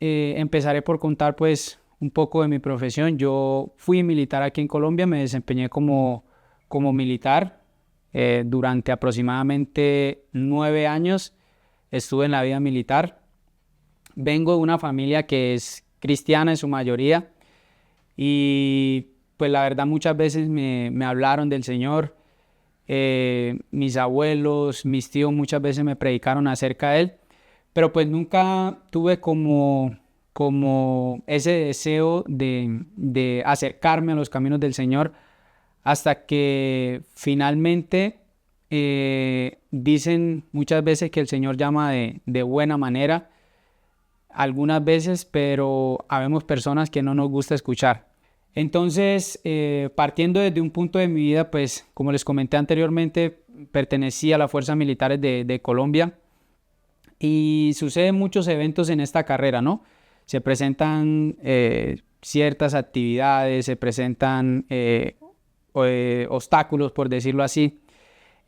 empezaré por contar pues un poco de mi profesión. Yo fui militar aquí en Colombia, me desempeñé como militar durante aproximadamente 9 años. Estuve en la vida militar. Vengo de una familia que es cristiana en su mayoría y pues la verdad muchas veces me hablaron del Señor. Mis abuelos, mis tíos muchas veces me predicaron acerca de Él, pero pues nunca tuve como ese deseo de acercarme a los caminos del Señor hasta que finalmente dicen muchas veces que el Señor llama de buena manera, algunas veces, pero habemos personas que no nos gusta escuchar. Entonces, partiendo desde un punto de mi vida, pues como les comenté anteriormente, pertenecí a las fuerzas militares de Colombia y suceden muchos eventos en esta carrera, ¿no? Se presentan ciertas actividades, se presentan obstáculos, por decirlo así,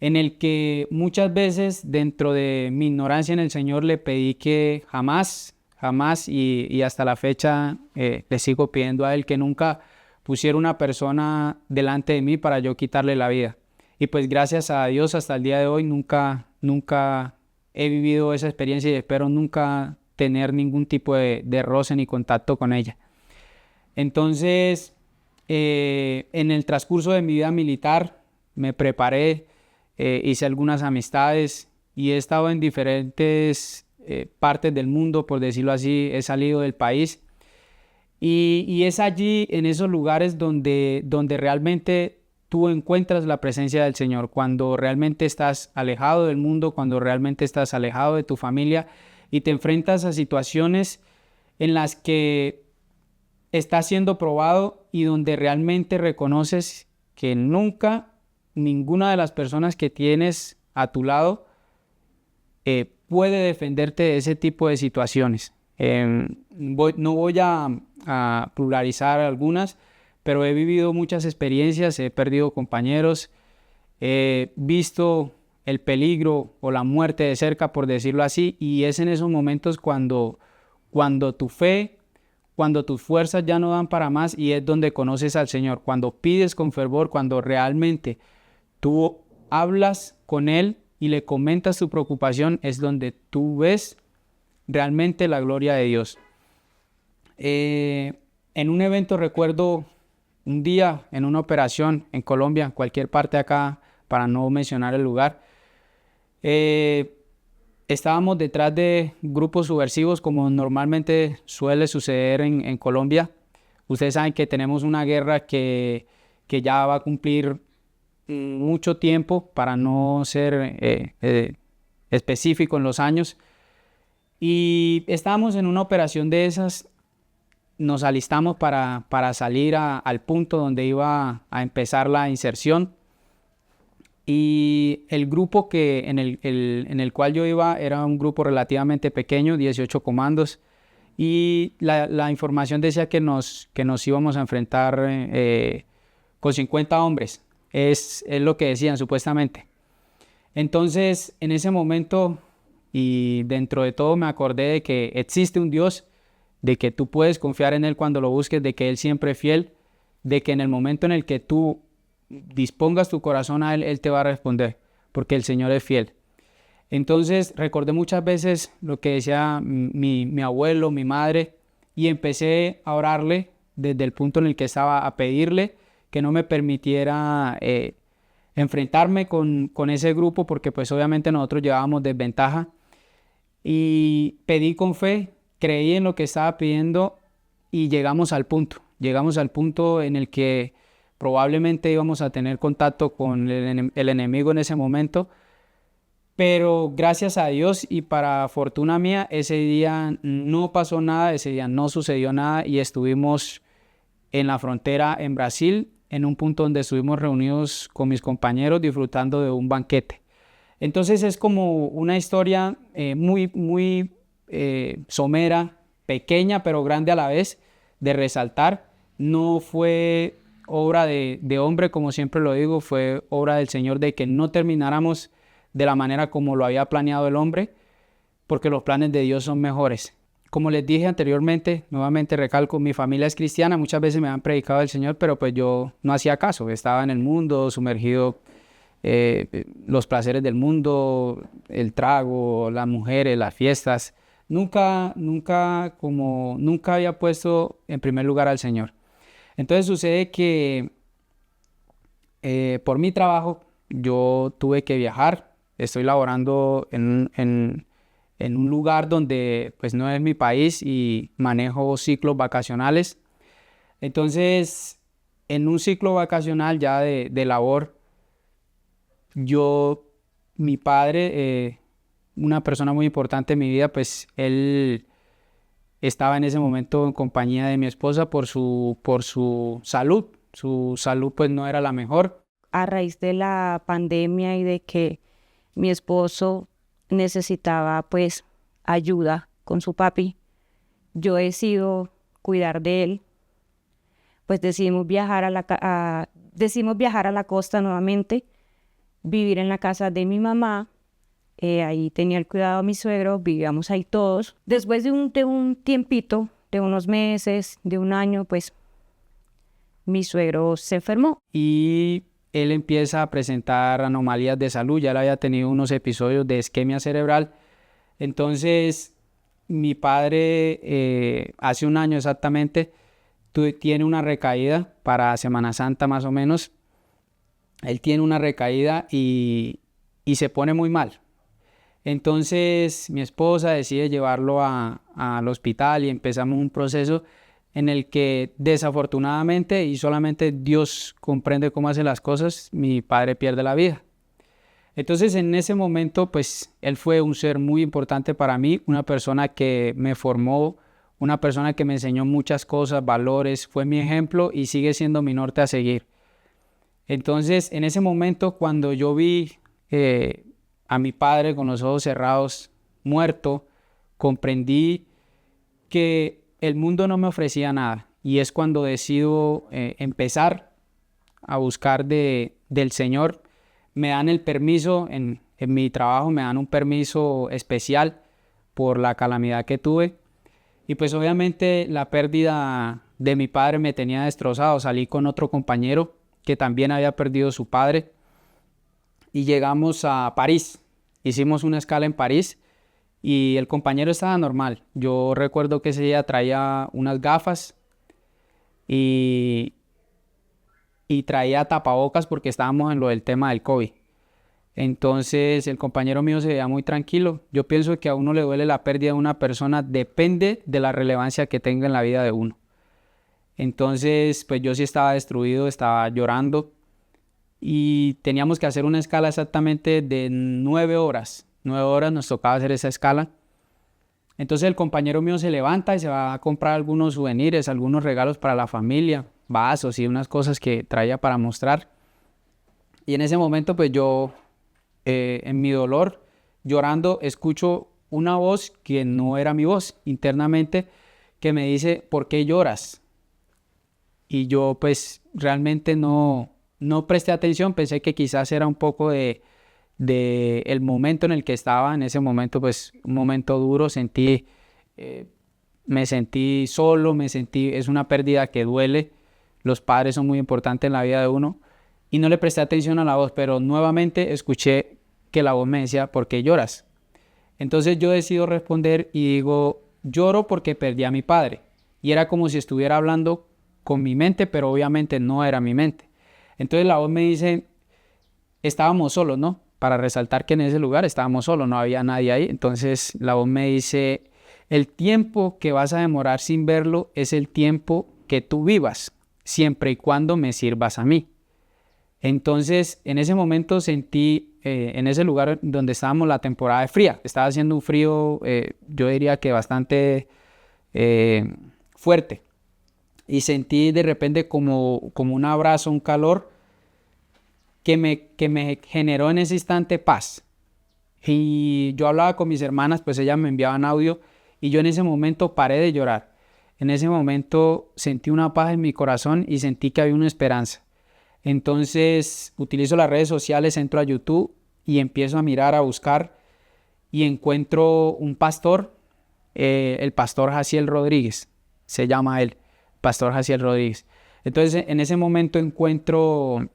en el que muchas veces dentro de mi ignorancia en el Señor le pedí que jamás, jamás y hasta la fecha le sigo pidiendo a Él que nunca pusiera una persona delante de mí para yo quitarle la vida. Y pues gracias a Dios hasta el día de hoy nunca he vivido esa experiencia y espero nunca tener ningún tipo de roce ni contacto con ella. Entonces, en el transcurso de mi vida militar me preparé, hice algunas amistades y he estado en diferentes partes del mundo, por decirlo así, he salido del país y es allí, en esos lugares donde realmente tú encuentras la presencia del Señor, cuando realmente estás alejado del mundo, cuando realmente estás alejado de tu familia y te enfrentas a situaciones en las que estás siendo probado y donde realmente reconoces que nunca ninguna de las personas que tienes a tu lado puede defenderte de ese tipo de situaciones. No voy a pluralizar algunas, pero he vivido muchas experiencias, he perdido compañeros, he visto el peligro o la muerte de cerca, por decirlo así, y es en esos momentos cuando tu fe, cuando tus fuerzas ya no dan para más y es donde conoces al Señor, cuando pides con fervor, cuando realmente tú hablas con Él y le comentas tu preocupación, es donde tú ves realmente la gloria de Dios. En un evento recuerdo un día en una operación en Colombia, en cualquier parte de acá, para no mencionar el lugar, estábamos detrás de grupos subversivos como normalmente suele suceder en Colombia. Ustedes saben que tenemos una guerra que ya va a cumplir mucho tiempo para no ser específico en los años. Y estábamos en una operación de esas, nos alistamos para salir al punto donde iba a empezar la inserción. Y el grupo en el cual yo iba era un grupo relativamente pequeño, 18 comandos. Y la información decía que nos íbamos a enfrentar con 50 hombres. Es lo que decían supuestamente. Entonces, en ese momento y dentro de todo me acordé de que existe un Dios, de que tú puedes confiar en Él cuando lo busques, de que Él siempre es fiel, de que en el momento en el que tú dispongas tu corazón a Él, Él te va a responder, porque el Señor es fiel. Entonces recordé muchas veces lo que decía mi abuelo, mi madre, y empecé a orarle desde el punto en el que estaba, a pedirle que no me permitiera enfrentarme con ese grupo, porque pues obviamente nosotros llevábamos desventaja, y pedí con fe, creí en lo que estaba pidiendo y llegamos al punto en el que probablemente íbamos a tener contacto con el enemigo en ese momento, pero gracias a Dios y para fortuna mía, ese día no pasó nada, ese día no sucedió nada y estuvimos en la frontera en Brasil, en un punto donde estuvimos reunidos con mis compañeros disfrutando de un banquete. Entonces es como una historia muy somera, pequeña pero grande a la vez, de resaltar. No fue obra de hombre, como siempre lo digo, fue obra del Señor, de que no termináramos de la manera como lo había planeado el hombre, porque los planes de Dios son mejores. como les dije anteriormente, nuevamente recalco, mi familia es cristiana, muchas veces me han predicado del Señor, pero pues yo no hacía caso, estaba en el mundo, sumergido, los placeres del mundo, el trago, las mujeres, las fiestas. Nunca había puesto en primer lugar al Señor. Entonces sucede que por mi trabajo yo tuve que viajar. Estoy laborando en un lugar donde pues no es mi país y manejo ciclos vacacionales. Entonces, en un ciclo vacacional ya de labor, mi padre, una persona muy importante en mi vida, pues él estaba en ese momento en compañía de mi esposa por su salud. Su salud pues no era la mejor. A raíz de la pandemia y de que mi esposo necesitaba pues ayuda con su papi, yo decido cuidar de él. Pues decidimos viajar a la costa nuevamente, vivir en la casa de mi mamá. Ahí tenía el cuidado de mi suegro, vivíamos ahí todos. Después de un tiempito, de unos meses, de un año, pues mi suegro se enfermó. Y él empieza a presentar anomalías de salud, ya él había tenido unos episodios de isquemia cerebral. Entonces, mi padre, hace un año exactamente, tiene una recaída para Semana Santa más o menos. Él tiene una recaída y se pone muy mal. Entonces mi esposa decide llevarlo al hospital y empezamos un proceso en el que desafortunadamente, y solamente Dios comprende cómo hace las cosas, mi padre pierde la vida. Entonces en ese momento pues él fue un ser muy importante para mí, una persona que me formó, una persona que me enseñó muchas cosas, valores, fue mi ejemplo y sigue siendo mi norte a seguir. Entonces en ese momento cuando yo vi a mi padre con los ojos cerrados, muerto, comprendí que el mundo no me ofrecía nada. Y es cuando decido empezar a buscar del Señor. Me dan el permiso, en mi trabajo me dan un permiso especial por la calamidad que tuve. Y pues obviamente la pérdida de mi padre me tenía destrozado. Salí con otro compañero que también había perdido su padre. Y llegamos a París. Hicimos una escala en París y el compañero estaba normal. Yo recuerdo que ese día traía unas gafas y traía tapabocas porque estábamos en lo del tema del COVID. Entonces el compañero mío se veía muy tranquilo. Yo pienso que a uno le duele la pérdida de una persona, depende de la relevancia que tenga en la vida de uno. Entonces pues yo sí estaba destruido, estaba llorando. Y teníamos que hacer una escala exactamente de 9 horas. 9 horas nos tocaba hacer esa escala. Entonces el compañero mío se levanta y se va a comprar algunos souvenirs, algunos regalos para la familia, vasos y unas cosas que traía para mostrar. Y en ese momento pues yo, en mi dolor, llorando, escucho una voz que no era mi voz internamente, que me dice, ¿por qué lloras? Y yo pues realmente no presté atención, pensé que quizás era un poco de el momento en el que estaba. En ese momento pues un momento duro, me sentí solo, es una pérdida que duele, los padres son muy importantes en la vida de uno y no le presté atención a la voz, pero nuevamente escuché que la voz me decía, ¿por qué lloras? Entonces yo decido responder y digo, lloro porque perdí a mi padre. Y era como si estuviera hablando con mi mente, pero obviamente no era mi mente. Entonces la voz me dice, estábamos solos, ¿no? Para resaltar que en ese lugar estábamos solos, no había nadie ahí. Entonces la voz me dice, el tiempo que vas a demorar sin verlo es el tiempo que tú vivas, siempre y cuando me sirvas a mí. Entonces en ese momento sentí, en ese lugar donde estábamos, la temporada de fría. Estaba haciendo un frío, yo diría que bastante fuerte. Y sentí de repente como un abrazo, un calor que me generó en ese instante paz. Y yo hablaba con mis hermanas, pues ellas me enviaban audio y yo en ese momento paré de llorar. En ese momento sentí una paz en mi corazón y sentí que había una esperanza. Entonces utilizo las redes sociales, entro a YouTube y empiezo a mirar, a buscar y encuentro un pastor el pastor Jaciel Rodríguez, se llama él, pastor Jaciel Rodríguez. Entonces en ese momento encuentro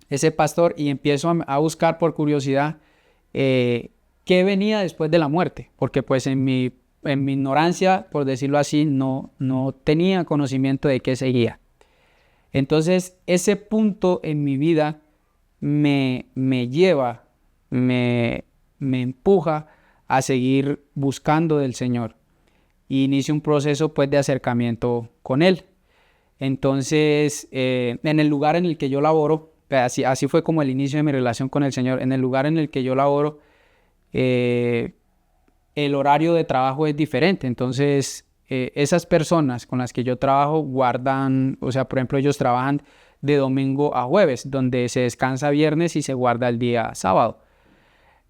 ese pastor y empiezo a buscar por curiosidad qué venía después de la muerte, porque pues en mi ignorancia, por decirlo así, no tenía conocimiento de qué seguía. Entonces ese punto en mi vida me lleva, me empuja a seguir buscando del Señor. Y inicio un proceso pues de acercamiento con Él. Entonces, en el lugar en el que yo laboro, así fue como el inicio de mi relación con el Señor. En el lugar en el que yo laboro, el horario de trabajo es diferente. Entonces, esas personas con las que yo trabajo guardan, o sea, por ejemplo, ellos trabajan de domingo a jueves, donde se descansa viernes y se guarda el día sábado.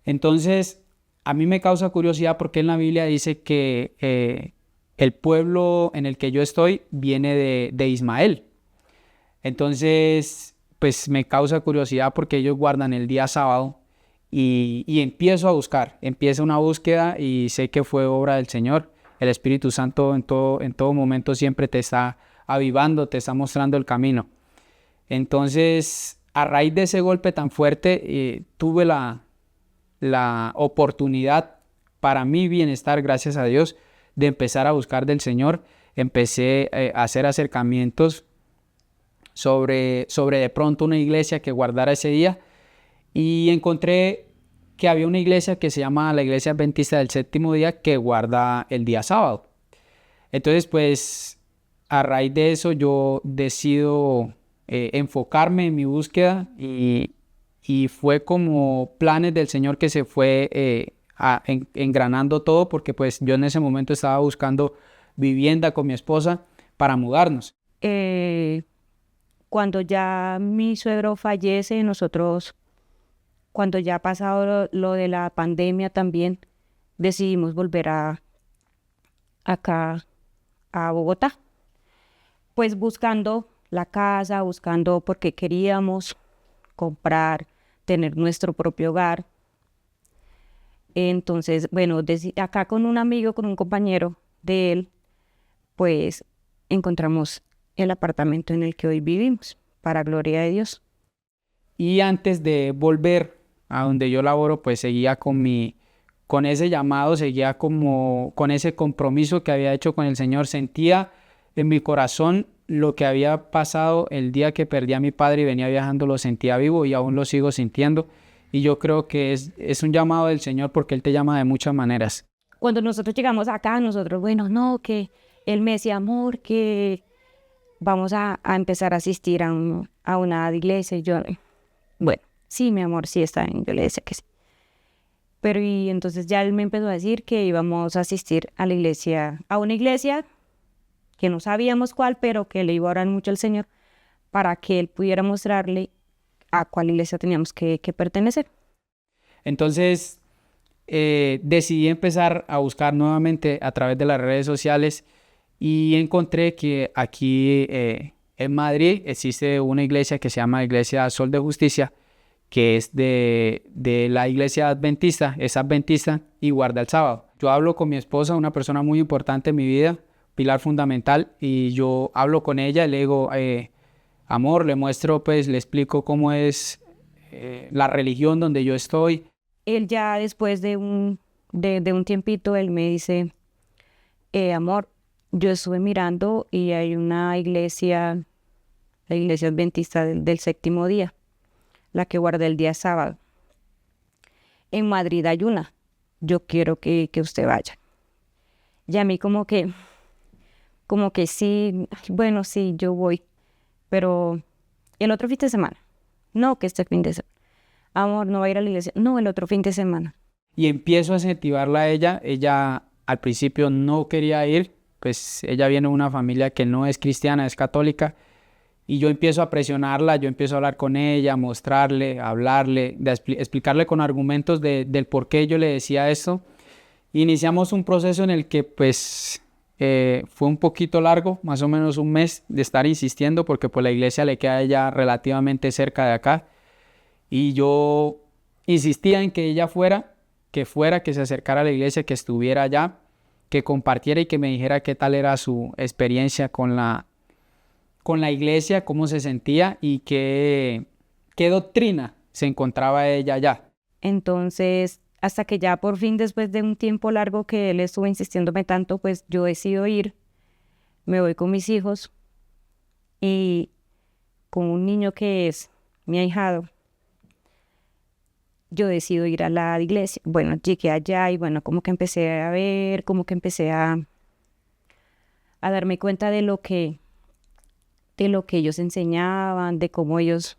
Entonces, a mí me causa curiosidad porque en la Biblia dice que el pueblo en el que yo estoy viene de Ismael. Entonces, pues me causa curiosidad porque ellos guardan el día sábado y empiezo a buscar, empieza una búsqueda y sé que fue obra del Señor. El Espíritu Santo en todo momento siempre te está avivando, te está mostrando el camino. Entonces, a raíz de ese golpe tan fuerte, tuve la oportunidad para mi bienestar, gracias a Dios, de empezar a buscar del Señor. Empecé a hacer acercamientos sobre de pronto una iglesia que guardara ese día y encontré que había una iglesia que se llama la Iglesia Adventista del Séptimo Día que guarda el día sábado. Entonces, pues, a raíz de eso yo decido enfocarme en mi búsqueda y fue como planes del Señor que se fue engranando todo, porque pues yo en ese momento estaba buscando vivienda con mi esposa para mudarnos. Cuando ya mi suegro fallece, nosotros, cuando ya ha pasado lo de la pandemia también, decidimos volver acá a Bogotá, pues buscando la casa, buscando porque queríamos comprar, tener nuestro propio hogar. Entonces, bueno, acá con un amigo, con un compañero de él, pues encontramos el apartamento en el que hoy vivimos, para gloria de Dios. Y antes de volver a donde yo laboro, pues seguía con ese llamado, seguía como con ese compromiso que había hecho con el Señor. Sentía en mi corazón lo que había pasado el día que perdí a mi padre y venía viajando, lo sentía vivo y aún lo sigo sintiendo. Y yo creo que es un llamado del Señor porque Él te llama de muchas maneras. Cuando nosotros llegamos acá, nosotros, bueno, no, que Él me decía, amor, que vamos a empezar a asistir a una iglesia. Y yo, bueno, sí, mi amor, sí está bien. Yo le decía que sí. Pero y entonces ya Él me empezó a decir que íbamos a asistir a la iglesia, a una iglesia que no sabíamos cuál, pero que le iba a orar mucho al Señor para que Él pudiera mostrarle a cuál iglesia teníamos que pertenecer. Entonces decidí empezar a buscar nuevamente a través de las redes sociales y encontré que aquí en Madrid existe una iglesia que se llama Iglesia Sol de Justicia, que es de la iglesia adventista, es adventista y guarda el sábado. Yo hablo con mi esposa, una persona muy importante en mi vida, pilar fundamental, y yo hablo con ella y le digo, amor, le muestro, pues le explico cómo es la religión donde yo estoy. Él ya después de un tiempito, él me dice, amor, yo estuve mirando y hay una iglesia, la iglesia adventista del séptimo día, la que guarda el día sábado. En Madrid hay una, yo quiero que usted vaya. Y a mí como que sí, bueno, sí, yo voy, pero el otro fin de semana, no que este fin de semana. Amor, ¿no va a ir a la iglesia? No, el otro fin de semana. Y empiezo a incentivarla a ella. Ella al principio no quería ir, pues ella viene de una familia que no es cristiana, es católica. Y yo empiezo a presionarla, yo empiezo a hablar con ella, mostrarle, hablarle, explicarle con argumentos del por qué yo le decía esto. Iniciamos un proceso en el que pues fue un poquito largo, más o menos un mes de estar insistiendo, porque pues la iglesia le queda ya relativamente cerca de acá. Y yo insistía en que ella fuera, que se acercara a la iglesia, que estuviera allá. que compartiera y que me dijera qué tal era su experiencia con la iglesia, cómo se sentía y qué doctrina se encontraba ella allá. Entonces, hasta que ya por fin, después de un tiempo largo que él estuvo insistiéndome tanto, pues yo decido ir, me voy con mis hijos y con un niño que es mi ahijado, yo decido ir a la iglesia. Bueno, llegué allá y bueno, como que empecé a ver, como que empecé a darme cuenta de lo que ellos enseñaban, de cómo ellos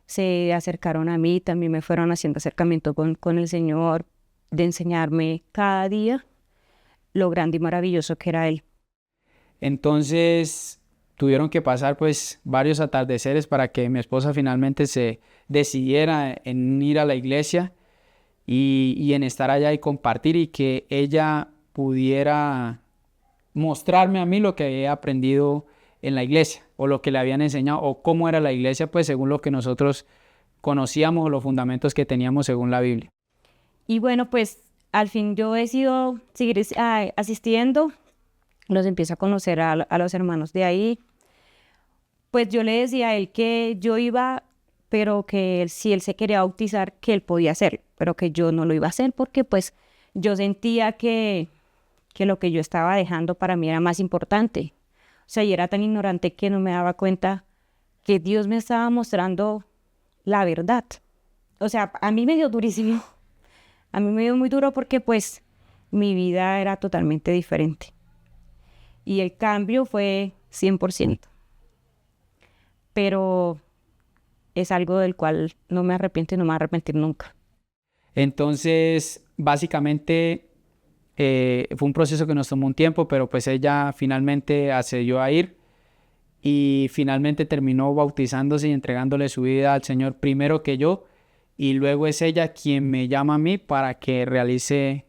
se acercaron a mí, también me fueron haciendo acercamiento con el Señor, de enseñarme cada día lo grande y maravilloso que era Él. Entonces tuvieron que pasar pues varios atardeceres para que mi esposa finalmente se decidiera en ir a la iglesia y en estar allá y compartir y que ella pudiera mostrarme a mí lo que había aprendido en la iglesia o lo que le habían enseñado o cómo era la iglesia pues según lo que nosotros conocíamos o los fundamentos que teníamos según la Biblia. Y bueno, pues al fin yo decido seguir asistiendo, los empiezo a conocer a los hermanos de ahí. Pues yo le decía a él que yo iba, pero que si él se quería bautizar, que él podía hacerlo, pero que yo no lo iba a hacer porque pues yo sentía que lo que yo estaba dejando para mí era más importante. O sea, y era tan ignorante que no me daba cuenta que Dios me estaba mostrando la verdad. O sea, a mí me dio durísimo. A mí me dio muy duro porque pues mi vida era totalmente diferente. Y el cambio fue 100%. Pero es algo del cual no me arrepiento y no me voy a arrepentir nunca. Entonces, básicamente fue un proceso que nos tomó un tiempo, pero pues ella finalmente accedió a ir y finalmente terminó bautizándose y entregándole su vida al Señor primero que yo, y luego es ella quien me llama a mí para que realice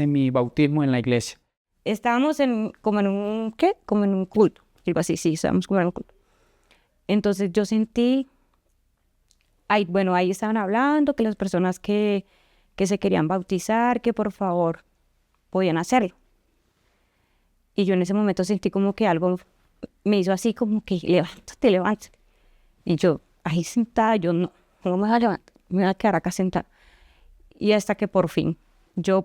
mi bautismo en la iglesia. Estábamos como en un culto, algo así, sí, estábamos como en un culto. Entonces yo sentí, ahí estaban hablando que las personas que se querían bautizar, que por favor podían hacerlo. Y yo en ese momento sentí como que algo me hizo así como que levántate. Y yo ahí sentada, yo no me voy a levantar, me voy a quedar acá sentada. Y hasta que por fin yo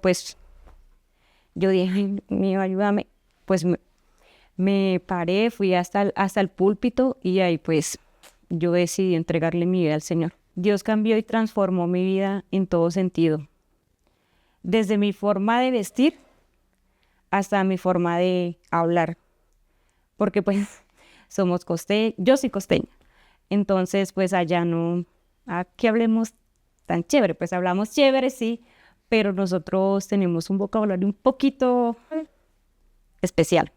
dije, ay, mío, ayúdame. Pues me paré, fui hasta el púlpito y ahí pues yo decidí entregarle mi vida al Señor. Dios cambió y transformó mi vida en todo sentido. Desde mi forma de vestir hasta mi forma de hablar. Porque pues somos costeños, yo soy costeña. Entonces pues allá no, aquí hablemos tan chévere, pues hablamos chévere, sí, pero nosotros tenemos un vocabulario un poquito especial.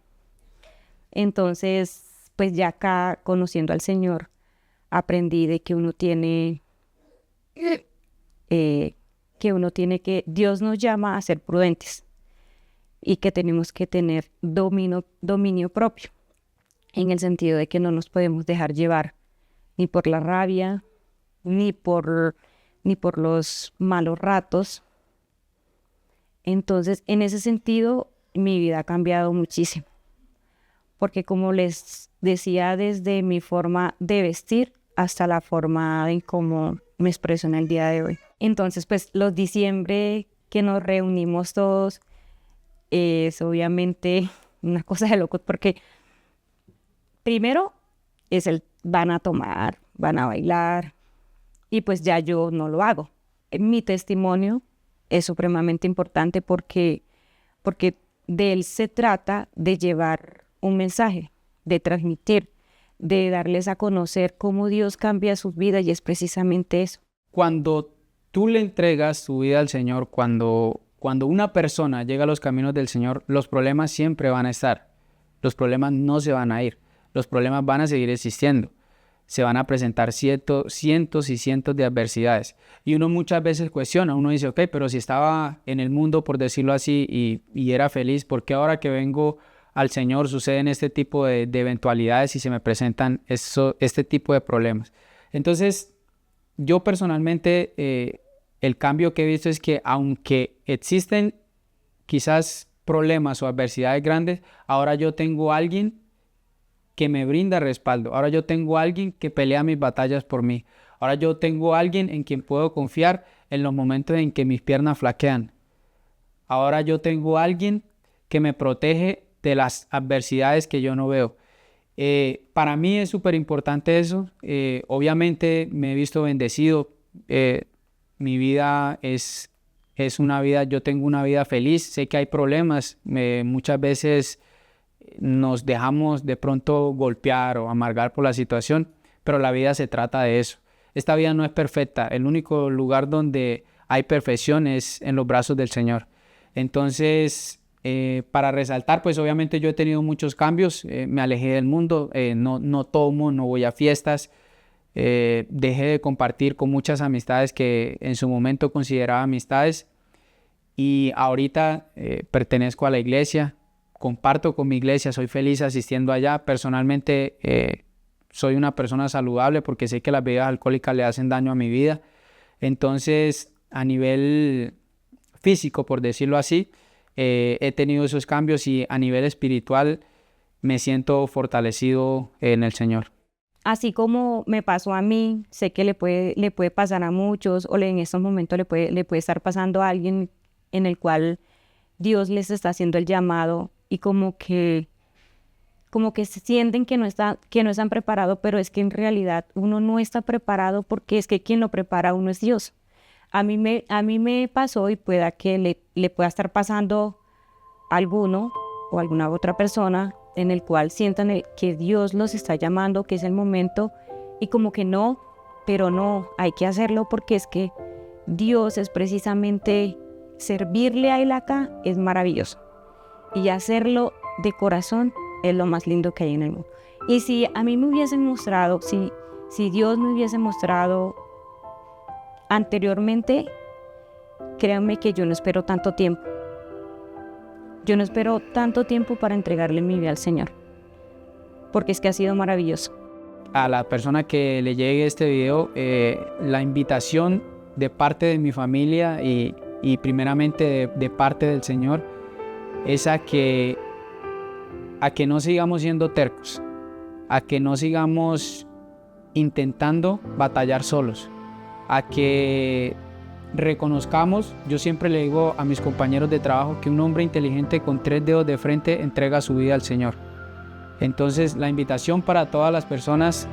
Entonces, pues ya acá conociendo al Señor, aprendí de que uno tiene Dios nos llama a ser prudentes y que tenemos que tener dominio propio, en el sentido de que no nos podemos dejar llevar ni por la rabia, ni por los malos ratos. Entonces, en ese sentido, mi vida ha cambiado muchísimo. Porque como les decía, desde mi forma de vestir hasta la forma en cómo me expreso en el día de hoy. Entonces, pues los diciembre que nos reunimos todos es obviamente una cosa de locos porque primero van a tomar, van a bailar y pues ya yo no lo hago. Mi testimonio es supremamente importante porque de él se trata de llevar un mensaje, de transmitir, de darles a conocer cómo Dios cambia sus vidas y es precisamente eso. Cuando tú le entregas tu vida al Señor, cuando una persona llega a los caminos del Señor, los problemas siempre van a estar. Los problemas no se van a ir. Los problemas van a seguir existiendo. Se van a presentar cientos y cientos de adversidades. Y uno muchas veces cuestiona, uno dice, ok, pero si estaba en el mundo, por decirlo así, y era feliz, ¿por qué ahora que vengo al Señor suceden este tipo de eventualidades y se me presentan este tipo de problemas? Entonces, yo personalmente, el cambio que he visto es que aunque existen quizás problemas o adversidades grandes, ahora yo tengo a alguien que me brinda respaldo. Ahora yo tengo a alguien que pelea mis batallas por mí. Ahora yo tengo a alguien en quien puedo confiar en los momentos en que mis piernas flaquean. Ahora yo tengo a alguien que me protege de las adversidades que yo no veo. Para mí es súper importante eso. Obviamente me he visto bendecido. Mi vida es una vida, yo tengo una vida feliz. Sé que hay problemas. Muchas veces nos dejamos de pronto golpear o amargar por la situación, pero la vida se trata de eso. Esta vida no es perfecta. El único lugar donde hay perfección es en los brazos del Señor. Entonces, para resaltar, pues obviamente yo he tenido muchos cambios. Me alejé del mundo, no tomo, no voy a fiestas. Dejé de compartir con muchas amistades que en su momento consideraba amistades. Y ahorita pertenezco a la iglesia. Comparto con mi iglesia, soy feliz asistiendo allá. Personalmente soy una persona saludable porque sé que las bebidas alcohólicas le hacen daño a mi vida. Entonces, a nivel físico, por decirlo así, he tenido esos cambios y a nivel espiritual me siento fortalecido en el Señor. Así como me pasó a mí, sé que le puede pasar a muchos o en estos momentos le puede estar pasando a alguien en el cual Dios les está haciendo el llamado y como que se sienten que no están preparados, pero es que en realidad uno no está preparado porque es que quien lo prepara a uno es Dios. A mí me pasó y pueda que le pueda estar pasando a alguno o alguna otra persona en el cual sientan que Dios los está llamando, que es el momento y como que no, pero no, hay que hacerlo porque es que Dios es precisamente servirle a Él acá es maravilloso. Y hacerlo de corazón es lo más lindo que hay en el mundo. Y si a mí me hubiesen mostrado, si Dios me hubiese mostrado anteriormente, créanme que yo no espero tanto tiempo. Yo no espero tanto tiempo para entregarle mi vida al Señor. Porque es que ha sido maravilloso. A la persona que le llegue este video, la invitación de parte de mi familia y primeramente de parte del Señor es a que no sigamos siendo tercos, a que no sigamos intentando batallar solos, a que reconozcamos, yo siempre le digo a mis compañeros de trabajo que un hombre inteligente con 3 dedos de frente entrega su vida al Señor. Entonces la invitación para todas las personas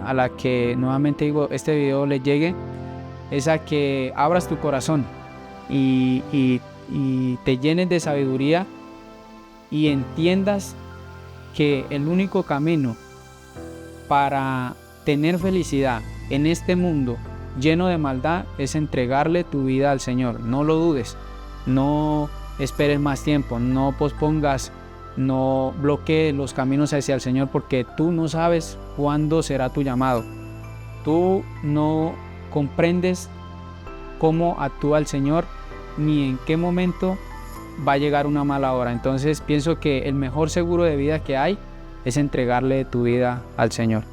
a la que nuevamente digo este video les llegue es a que abras tu corazón y te llenes de sabiduría y entiendas que el único camino para tener felicidad en este mundo lleno de maldad es entregarle tu vida al Señor. No lo dudes, no esperes más tiempo, no pospongas, no bloquees los caminos hacia el Señor porque tú no sabes cuándo será tu llamado. Tú no comprendes cómo actúa el Señor ni en qué momento va a llegar una mala hora. Entonces pienso que el mejor seguro de vida que hay es entregarle tu vida al Señor.